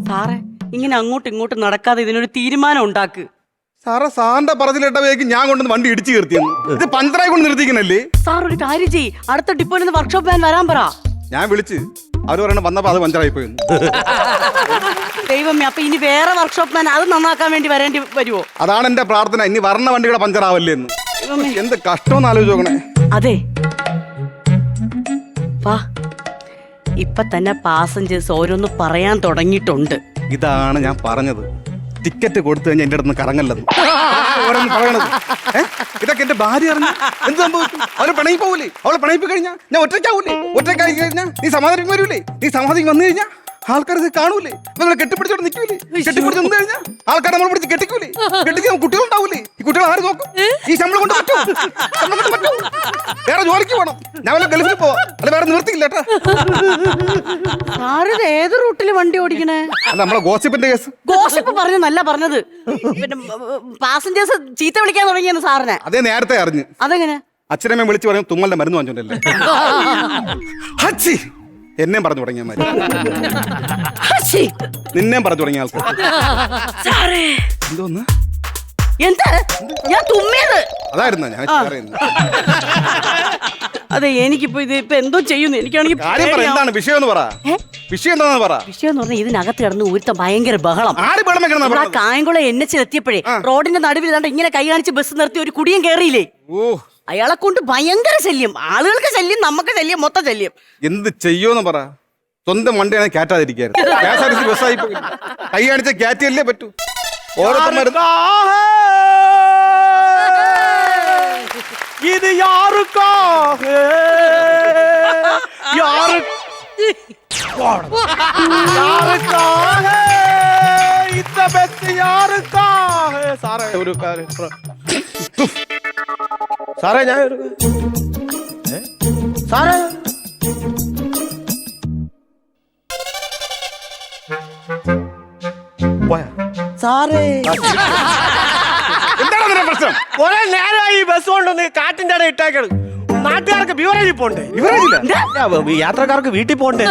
സാറേ ഇങ്ങനെ അങ്ങോട്ടും ഇങ്ങോട്ടും നടക്കാതെ ഇതിനൊരു തീരുമാനം ഉണ്ടാക്ക്. സാറിന്റെ പറച്ചിലിട്ടവേക്ക് ഞാൻ കൊണ്ടുവന്ന് വണ്ടി ഇടിച്ചു കയർത്തിയെന്ന്. ഇത് പഞ്ചറായി കൊണ്ട് നിർത്തിക്കണല്ലേ. സാർ ഒരു കാര്യം ചെയ്യ്, അടുത്ത ഡിപ്പോയിൽ നിന്ന് വർക്ക്ഷോപ്പ് വാൻ വരാൻ പറ. ഞാൻ വിളിച്ച് അവര് പറയണ വന്നപ്പോ അത് പഞ്ചറായി പോയി. ദൈവമേ, അപ്പൊ ഇനി വേറെ വർക്ക്ഷോപ്പ് മാൻ അത് നന്നാക്കാൻ വേണ്ടി വരേണ്ടി വരുമോ? അതാണ് എന്റെ പ്രാർത്ഥന, ഇനി വർണ്ണ വണ്ടിയുടെ പഞ്ചറാവല്ലേ എന്ന്. എന്ത് കഷ്ടമെന്ന് ആലോചിച്ച് നോക്കണേ. അതെ വാ, ഇപ്പൊ തന്നെ പാസഞ്ചേഴ്സ് ഓരോന്ന് പറയാൻ തുടങ്ങിയിട്ടുണ്ട്. ഇതാണ് ഞാൻ പറഞ്ഞത്, ടിക്കറ്റ് കൊടുത്തു കഴിഞ്ഞാൽ എന്റെ അടുത്ത് കറങ്ങല്ലെന്ന് പറയണത്. ഇതൊക്കെ എന്റെ ഭാര്യ അറിഞ്ഞു എന്ത് സംഭവിക്കും? അവര് പിണങ്ങി പോകൂലേ? അവളെ പിണയിപ്പ് കഴിഞ്ഞാൽ ഞാൻ ഒറ്റയ്ക്കാവൂലേ? ഒറ്റയ്ക്കായി കഴിഞ്ഞാൽ നീ സമാധാനം വരൂലേ? നീ സമാധാനം വന്നു കഴിഞ്ഞാൽ ആൾക്കാർ ഇത് കാണൂലേ? നമ്മളെ കെട്ടിപ്പിടിച്ചോണ്ട് നിൽക്കൂലേ? കെട്ടിപ്പിടിച്ച് നിന്ന് കഴിഞ്ഞാൽ ആൾക്കാർ നമ്മളെ പിടിച്ച് കെട്ടിക്കൂലേ? കെട്ടിച്ച് കുട്ടികളുണ്ടാവൂലേ? ഈ കുട്ടികൾ ആര് നോക്കും? ഈ ശമ്പളം കൊണ്ട് പറ്റും? ശമ്പളം കൊണ്ട് പറ്റും? വേറെ ജോലിക്ക് പോകണം. ഞാൻ വല്ല ഗൾഫിൽ പോവാം, അല്ല വേറെ നിവർത്തിയില്ല കേട്ടാ. സാറിത് ഏത് റൂട്ടില് വണ്ടി ഓടിക്കണേ? അല്ല നമ്മളെ ഗോസിപ്പിന്റെ കേസ്. ഗോസിപ്പ് പറഞ്ഞു നല്ല പറഞ്ഞത്. പിന്നെ പാസഞ്ചേഴ്സ് ചീത്ത വിളിക്കാൻ തുടങ്ങിയെന്ന് സാറിനെ. അതേ നേരത്തെ അറിഞ്ഞ്. അതെങ്ങനെ? അച്ഛനമ്മ വിളിച്ച് പറയും തുമ്മലിന്റെ മരുന്ന് വാങ്ങിച്ചോണ്ടല്ലേ. എന്നെയും പറഞ്ഞു തുടങ്ങിയ മാതിരി നിന്നെയും പറഞ്ഞു തുടങ്ങിയ ആൾക്ക് എന്തോന്ന് എന്താ ഞാൻ തുമ്മിയത്? അതായിരുന്നു ഞാൻ പറയുന്നത്. അതെ, എനിക്കിപ്പോ ഇത് ഇപ്പൊ എന്തോ ചെയ്യുന്നു. എനിക്കാണെങ്കിൽ എന്താണ് വിഷയം എന്ന് പറ. വിഷയം എന്താണെന്ന് പറ. വിഷയം എന്ന് പറഞ്ഞാൽ ഇതിനകത്ത് കിടന്ന് ഒരുത്ത ഭയങ്കര ബഹളം. കായംകുളം NH എത്തിയപ്പോഴേ റോഡിന്റെ നടുവിൽ ഇതാണ്ട് ഇങ്ങനെ കൈ കാണിച്ച് ബസ് നിർത്തി ഒരു കുടിയും കയറിയില്ലേ? അയാളെ കൊണ്ട് ഭയങ്കര ശല്യം. ആളുകൾക്ക് ശല്യം, നമുക്ക് ശല്യം, മൊത്തം ശല്യം. എന്ത് ചെയ്യോന്ന് പറ. സ്വന്തം വണ്ടിയാണ് കയറ്റാതിരിക്കാറ്. KSRTC ബസ്സായി കൈ കാണിച്ച കയറ്റിയല്ലേ പറ്റൂ. ഇത് യാറുക്കാഹ് സാറേ ഒരു കാര്യം സാറേ, ഞാൻ ഒരു സാറേ സാറേ എന്താണ് പ്രശ്നം? കുറെ നേരമായി ഈ ബസ് കൊണ്ടൊന്ന് കാറ്റിന്റെ ഇടയിൽ ഇട്ടേക്കാണ്. നാട്ടുകാർക്ക് ബിവറേജിൽ പോണ്ടേ? യാത്രക്കാർക്ക് വീട്ടിൽ പോണ്ടേ?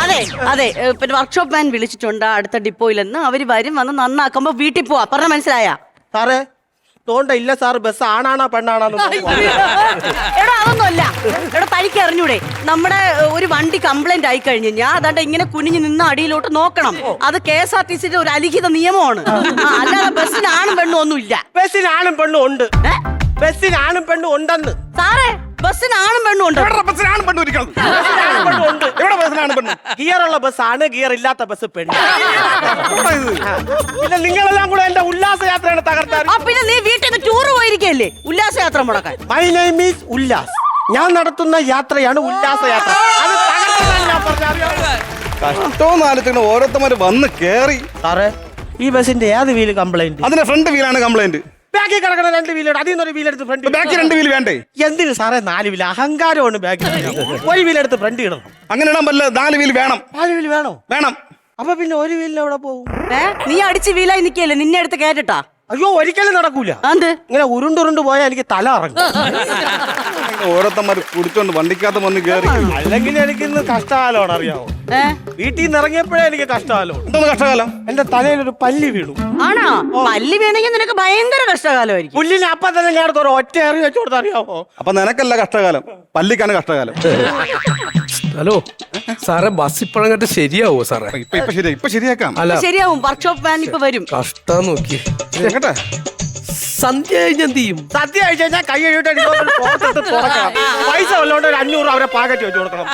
അതെ അതെ, പിന്നെ വർക്ക്ഷോപ്പ് മാൻ വിളിച്ചിട്ടുണ്ട് അടുത്ത ഡിപ്പോയിൽ നിന്ന്. അവര് വരും, വന്ന് നന്നാക്കുമ്പോ വീട്ടിൽ പോവാ. പറഞ്ഞ മനസ്സിലായ സാറേ? തോണ്ട ഇല്ല സാർ, ബസ് ആണാണോ പെണ്ണാണോ? എടാ അതൊന്നുമല്ല. എടാ തനിക്ക് അറിഞ്ഞൂടെ, നമ്മുടെ ഒരു വണ്ടി കംപ്ലൈന്റ് ആയി കഴിഞ്ഞു ഞാൻ അതാണ്ട് ഇങ്ങനെ കുനിഞ്ഞു നിന്ന് അടിയിലോട്ട് നോക്കണം. അത് KSRTCയുടെ ഒരു അലിഖിത നിയമമാണ്. അല്ലാതെ ബസ്സിന് ആണും പെണ്ണും ഒന്നുമില്ല. ബസ്സിന് ആണും പെണ്ണും ഉണ്ട്. ബസ്സിന് ആണും പെണ്ണും ഉണ്ടെന്ന്. സാറേ ബസ്സിന് ആണും പെണ്ണും ഉണ്ട്. ഗിയറുള്ള ബസ്സാണ്, ഗിയർ ഇല്ലാത്ത ബസ് പെണ്ണ്. പിന്നെ നിങ്ങളെല്ലാം കൂടെ എന്റെ ഉല്ലാസയാത്രയാണ് തകർത്താൻ. പിന്നെ നീ വീട്ടിൽ നിന്ന് ടൂർ പോയിരിക്കല്ലേ ഉല്ലാസയാത്ര മുടക്കാൻ? My name is Ullas. ഞാൻ നടത്തുന്ന യാത്രയാണ് ഉല്ലാസയാത്ര. അത് തകർത്തതാണ് ഞാൻ പറഞ്ഞ. കഷ്ടമെന്ന് ഓരോരുത്തന്മാര് വന്ന് കേറി. സാറേ ഈ ബസിന്റെ ഏത് വീല് കംപ്ലൈന്റ്? അതിന്റെ ഫ്രണ്ട് വീലാണ് കംപ്ലൈന്റ്. ബാക്കി കിടക്കണ 2 വീലുണ്ട്, അതിൽ നിന്നൊരു വീലെടുത്ത് ഫ്രണ്ട്. ബാക്കി 2 വീല് വേണ്ടേ? എന്തിന് സാറേ 4 വീല്? അഹങ്കാരമാണ് ബാക്കി. ഒരു വീലെടുത്ത് ഫ്രണ്ട് ഇടണം. അങ്ങനെ ഇടാൻ പറ്റില്ല, 4 വീല് വേണം. 4 വീല് വേണോ? വേണം. അപ്പൊ പിന്നെ ഒരു വീലിന് എവിടെ പോകും? നീ അടിച്ച് വീലായി നിക്കല്ലേ, നിന്നെ എടുത്ത് കേട്ടിട്ടാ? അയ്യോ ഒരിക്കലും നടക്കൂല. ഇങ്ങനെ ഉരുണ്ടുരുണ്ട് പോയാൽ എനിക്ക് തല ഇറങ്ങും. ഓരോരുത്തന്മാര് കുടിച്ചോണ്ട് വണ്ടിക്കകത്ത് വന്ന് കേറി. അല്ലെങ്കിൽ എനിക്ക് ഇന്ന് കഷ്ടകാലമാണ്, അറിയാമോ? വീട്ടിൽ നിന്ന് ഇറങ്ങിയപ്പോഴേ എനിക്ക് കഷ്ടകാലം. എന്തോന്ന് കഷ്ടകാലം? എന്റെ തലയിലൊരു പല്ലി വീണു. ആണോ? പല്ലി വീണെങ്കിൽ നിനക്ക് ഭയങ്കര കഷ്ടകാലമായിരിക്കും. പുല്ലിന് അപ്പൊ തന്നെ ഞാൻ ഒരു ഒറ്റ എറി വെച്ചു കൊടുത്ത്, അറിയാമോ? അപ്പൊ നിനക്കല്ല കഷ്ടകാലം, പല്ലിക്കാണ് കഷ്ടകാലം. ഹലോ സാറേ, ബസ് ഇപ്പഴങ്ങട്ട് ശരിയാവോ സാറേ? ഇപ്പൊ ശരിയാക്കാം. അല്ല ശരിയാവും, വർക്ക്ഷോപ്പ് മാൻ ഇപ്പൊ വരും. കഷ്ടം നോക്കി. സന്ധ്യ കഴിഞ്ഞ് എന്ത് ചെയ്യും? സദ്യ കഴിച്ചു കഴിഞ്ഞാൽ കൈ കഴിയിട്ട് പൈസ വല്ലോണ്ട് ഒരു 500 അവരെ പാക്കറ്റ് വെച്ച് കൊടുക്കണം.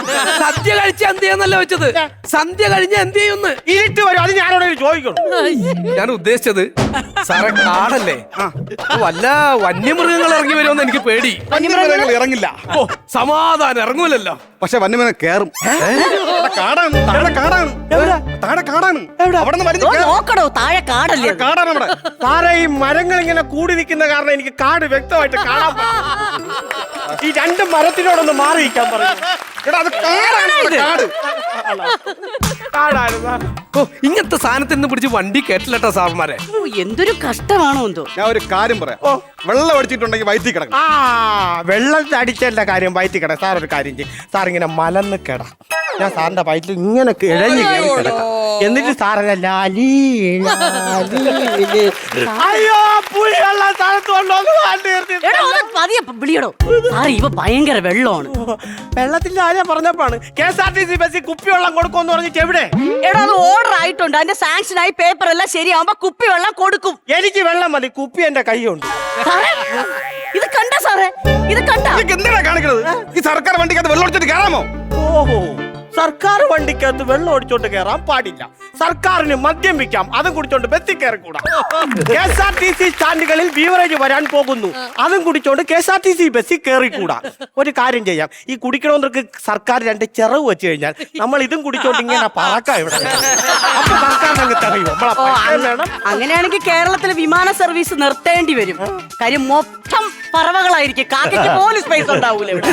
സദ്യ കഴിച്ച എന്ത് ചെയ്യാന്നല്ല വെച്ചത്, സന്ധ്യ കഴിഞ്ഞ എന്ത് ചെയ്യുന്നു? ഇരുട്ട് വരും, അത് ഞാനോട് ചോദിക്കണം. ഞാൻ ഉദ്ദേശിച്ചത് സാറേ കാടല്ലേ, വല്ല വന്യമൃഗങ്ങൾ ഇറങ്ങി വരുമെന്ന് എനിക്ക് പേടി. വന്യമൃഗങ്ങൾ ഇറങ്ങില്ല. ഓ സമാധാനം ഇറങ്ങൂലല്ലോ. പക്ഷെ വന്യമൃഗം കേറും. കാടാണ്, താഴെ കാടാണ്. താഴെ കാടാണ്. നോക്കണോ, താഴെ കാടല്ലേ? കാടാണ് അവിടെ. സാറേ ഈ മരങ്ങൾ ഇങ്ങനെ കൂടി നിൽക്കുന്ന കാരണം എനിക്ക് കാട് വ്യക്തമായിട്ട് കാണാൻ പറ്റും. ഈ 2 മരത്തിനോടൊന്ന് മാറി നിൽക്കാൻ പറയും. കാടാണ്. ഓ ഇങ്ങനത്തെ സാധനത്തിന് ഒന്നും പിടിച്ച് വണ്ടി കേട്ടില്ലട്ടോ സാറന്മാരെ. ഓ, എന്തൊരു കഷ്ടമാണോ എന്തോ. ഞാൻ ഒരു കാര്യം പറയാം. വെള്ളം അടിച്ചിട്ടുണ്ടെങ്കിൽ വയറ്റി കിടക്കും. വെള്ളം അടിച്ചതിന്റെ കാര്യം വയറ്റി കിട. സാർ ഒരു കാര്യം ചെയ്യും. സാർ ഇങ്ങനെ മലന്ന് കിട. ഞാൻ സാറിന്റെ വയറ്റിൽ ഇങ്ങനെ ഇഴഞ്ഞു കയറി കിടക്കാം. എന്നിട്ട് സാറിനെ ലാലി ലാലി. അയ്യോ പുളിയുള്ള സ്ഥലത്ത് കൊണ്ടുവന്ന് വണ്ടി നിർത്തി. എടോ, ഒന്ന് പതിയെ വിളിയടോ. സാറേ, ഇവ ഭയങ്കര വെള്ളമാണ്. വെള്ളത്തിന്റെ കാര്യം പറഞ്ഞപ്പോഴാണ് KSRTC ബസ്സിൽ കുപ്പിവെള്ളം കൊടുക്കുമെന്ന് പറഞ്ഞിട്ട് എവിടെ? എടോ, അത് ഓർഡർ ആയിട്ടുണ്ട്. അതിന്റെ സാങ്ഷൻ ആയി പേപ്പർ എല്ലാം ശരിയാവുമ്പോ കുപ്പി വെള്ളം കൊടുക്കും. എനിക്ക് വെള്ളം മതി, കുപ്പി എന്റെ കൈയുണ്ട്. സാറേ, ഇത് കണ്ട സാറേ, ഇത് കണ്ട. എന്തിനാ കാണിക്കുന്നത്? ഈ സർക്കാർ വണ്ടിക്കകത്ത് വെള്ളം അടിച്ചിട്ട് കയറാമോ? ഓഹോ, സർക്കാർ വണ്ടിക്കകത്ത് വെള്ളം ഒടിച്ചോണ്ട് കയറാൻ പാടില്ല. സർക്കാരിന് മദ്യം വിൽക്കാം, അതും കുടിച്ചോണ്ട് ബസ്സിൽ കയറിക്കൂടാ. KSRTC സ്റ്റാൻഡുകളിൽ ബീവറേജ് വരാൻ പോകുന്നു, അതും കുടിച്ചോണ്ട് KSRTC ബസ്സിൽ കയറിക്കൂടാ. ഒരു കാര്യം ചെയ്യാം, ഈ കുടിക്കണമെന്നവർക്ക് സർക്കാർ 2 ചിറവ് വെച്ച് കഴിഞ്ഞാൽ നമ്മൾ ഇതും കുടിച്ചോണ്ട് ഇങ്ങനെ പറക്കാം ഇവിടെ. അപ്പൊ സർക്കാരിനങ്ങ് തെളിയും. അങ്ങനെയാണെങ്കിൽ കേരളത്തിലെ വിമാന സർവീസ് നിർത്തേണ്ടി വരും. കാര്യം മൊത്തം പറവകളായിരിക്കും. കാക്കയ്ക്ക് പോലും സ്പേസ് ഉണ്ടാവൂല ഇവിടെ.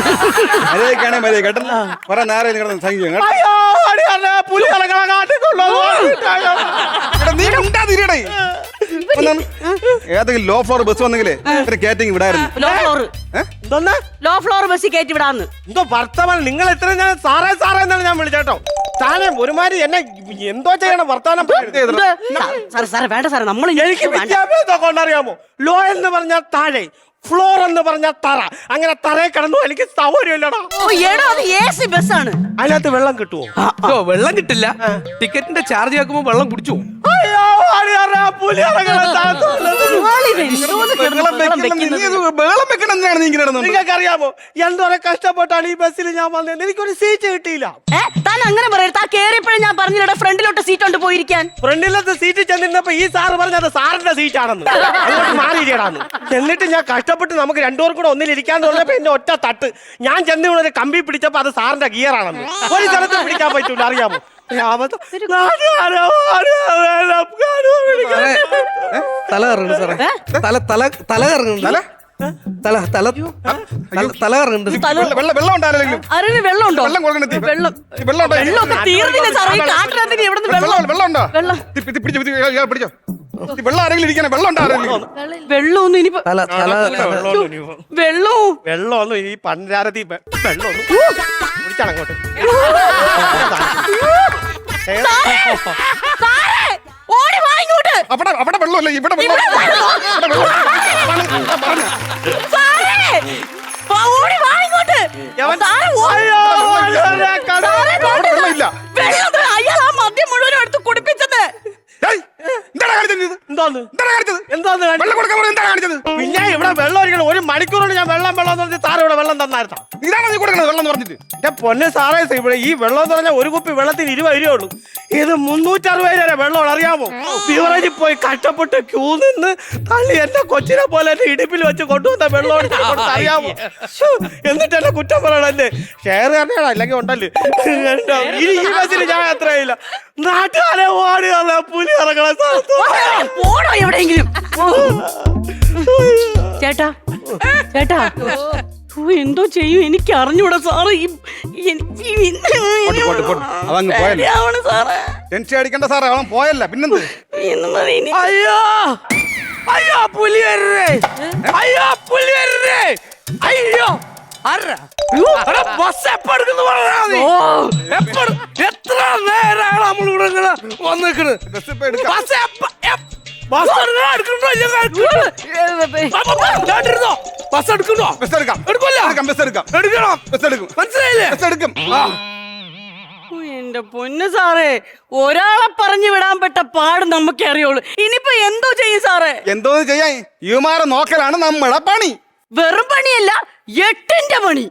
മര്യാദക്കാണേ മര്യാദ കേട്ടോ. കുറെ നേരം കിടന്ന് സഹിക്കും. അയ്യോ, പുലി ഏതെങ്കിലും ലോ ഫ്ലോർ ബസ് വന്നെങ്കിലേ ഒരു കേറ്റിങ് വിടായിരുന്നു. ലോ ഫ്ലോർ ബസ് കയറ്റി വിടാന്ന്. എന്തോ വർത്തമാനം നിങ്ങൾ എത്ര ഞാൻ സാറേ സാറേ എന്നാണ് ഞാൻ വിളിച്ചേട്ടോ. താനെ ഒരുമാതിരി എന്നെ എന്തോ ചെയ്യണം വർത്തമാനം. സാറേ സാറേ വേണ്ട സാറേ, നമ്മൾ എനിക്ക് വിദ്യാഭ്യാസം കൊണ്ടറിയാമോ? ലോ എന്ന് പറഞ്ഞാൽ താഴെ, ഫ്ലോർ എന്ന് പറഞ്ഞാൽ തറ. അങ്ങനെ തറയെ കിടന്നു എനിക്ക് സൗകര്യമില്ലടാ. ബസ്സാണ്. അതിനകത്ത് വെള്ളം കിട്ടുമോ? വെള്ളം കിട്ടില്ല. ടിക്കറ്റിന്റെ ചാർജ് ആക്കുമ്പോ വെള്ളം കുടിച്ചു. നിങ്ങൾക്കറിയാമോ എന്തോരം കഷ്ടപ്പെട്ടാണ് ഈ ബസ്സിൽ ഞാൻ വന്നത്? എനിക്കൊരു സീറ്റ് കിട്ടിയില്ല. താൻ അങ്ങനെ പറയരുത്. ആ കേറിയപ്പോഴും ഞാൻ പറഞ്ഞില്ല ഫ്രണ്ടിലോട്ട് സീറ്റ് ഉണ്ട് പോയിരിക്കാൻ. ഫ്രണ്ടിലത്തെ സീറ്റ് ചെന്നിരുന്നപ്പോ ഈ സാറ് പറഞ്ഞത് സാറിന്റെ സീറ്റാണെന്ന്. അങ്ങോട്ട് മാറിയിടാന്ന്. എന്നിട്ട് ഞാൻ കഷ്ടപ്പെട്ട് നമുക്ക് രണ്ടുപേർക്കും കൂടെ ഒന്നിലിരിക്കാന്ന് പറഞ്ഞപ്പോ എന്നെ ഒറ്റ തട്ട്. ഞാൻ ചെന്ന് ഒരു കമ്പി പിടിച്ചപ്പോ അത് സാറിന്റെ ഗിയർ ആണെന്ന്. ഒരു സ്ഥലത്ത് പിടിക്കാൻ പറ്റൂല, അറിയാമോ? തല കറങ്ങുന്നുണ്ട് സാറേ. തല തല തല കറങ്ങുന്നുണ്ട്. തല തല തല കറങ്ങുന്നുണ്ട്. വെള്ളം ഉണ്ടായില്ലെങ്കിലും അറിവ് വെള്ളം ഉണ്ടോ? വെള്ളം കൊടുക്കണേ. വെള്ളമൊക്കെ തീർന്നില്ല സാറേ. ഈ കാട്ടിനകത്ത് എവിടെ വെള്ളം ഉണ്ടോ? വെള്ളം പിടിച്ചോ. വെള്ളം ആരെങ്കിലും ഇരിക്കണേ. വെള്ളം ഉണ്ടോ ആരെങ്കിലും? വെള്ളമൊന്നും ഇനി തല തല വെള്ളവും വെള്ളമൊന്നും ഈ പഞ്ചാരത്തി വെള്ളമൊന്നും കുടിച്ചാണ് അങ്ങോട്ട്. ഓടി വാ ഇങ്ങോട്ട്. അവിടെ വെള്ളമല്ല, ഇവിടെ വെള്ളം. ഓടി വാ ഇങ്ങോട്ട്. വെള്ളമില്ല. അയാൾ ആ മദ്യം മുഴുവനും എടുത്ത് കുടിപ്പിച്ചത്. പിന്നെ ഇവിടെ വെള്ളം ഒരിക്കണം. 1 മണിക്കൂറോട് ഞാൻ വെള്ളം എന്ന് പറഞ്ഞ് സാറ് ഇവിടെ വെള്ളം തന്നായിരുന്നു. ഇതാണ് നീ കൊടുക്കണത് വെള്ളം എന്ന് പറഞ്ഞിട്ട്. എന്റെ പൊന്നെ സാറേ, ഇവിടെ ഈ വെള്ളം എന്ന് പറഞ്ഞാൽ ഒരു കുപ്പി വെള്ളത്തിന് 20 രൂപ ഉള്ളൂ. ഇത് 360 രൂപ വെള്ളം, അറിയാമോ? ബീവറേജിൽ പോയി കഷ്ടപ്പെട്ട് ക്യൂ നിന്ന് തള്ളി എന്റെ കൊച്ചിനെ പോലെ എന്റെ ഇടുപ്പിൽ വെച്ച് കൊണ്ടുവന്ന വെള്ളം അറിയാമോ? എന്നിട്ട് എന്നെ കുറ്റം പറയണല്ലേ. ഷെയർ കാരണമാണ്, അല്ലെങ്കിൽ ഉണ്ടല്ലോ. ഈ ബസ്സിൽ ഞാൻ അത്രയില്ല. നാട്ടുകാരെ ഓടി പുലി ഇറങ്ങണ പോടോ എവിടെയെങ്കിലും. ചേട്ടാ ചേട്ടാ, എന്തോ ചെയ്യും എനിക്ക് അറിഞ്ഞൂടാ സാറ്. അതങ്ങ് പോയല്ലോ. ടെൻഷൻ അടിക്കണ്ട സാറേ, അവൻ പോയല്ല. പിന്നെന്ത്? അയ്യോ അയ്യോ പുലി വരേ, അയ്യോ പുലി വരേ, അയ്യോ ബസ് എപ്പെടുക്കുന്നു പറഞ്ഞാൽ എത്ര നേരമാണ് നമ്മൾ ഇവിടെ വന്നിരിക്കുന്നത്. എന്റെ പൊന്ന് സാറേ, ഒരാളെ പറഞ്ഞു വിടാൻ പെട്ട പാട് നമുക്കേ അറിയുള്ളൂ. ഇനിയിപ്പോ എന്തോ ചെയ്യും സാറേ? എന്തോ ചെയ്യാൻ ഇവമാരെ നോക്കലാണ് നമ്മുടെ പണി. വെറും പണിയല്ല, 8ന്റെ പണി.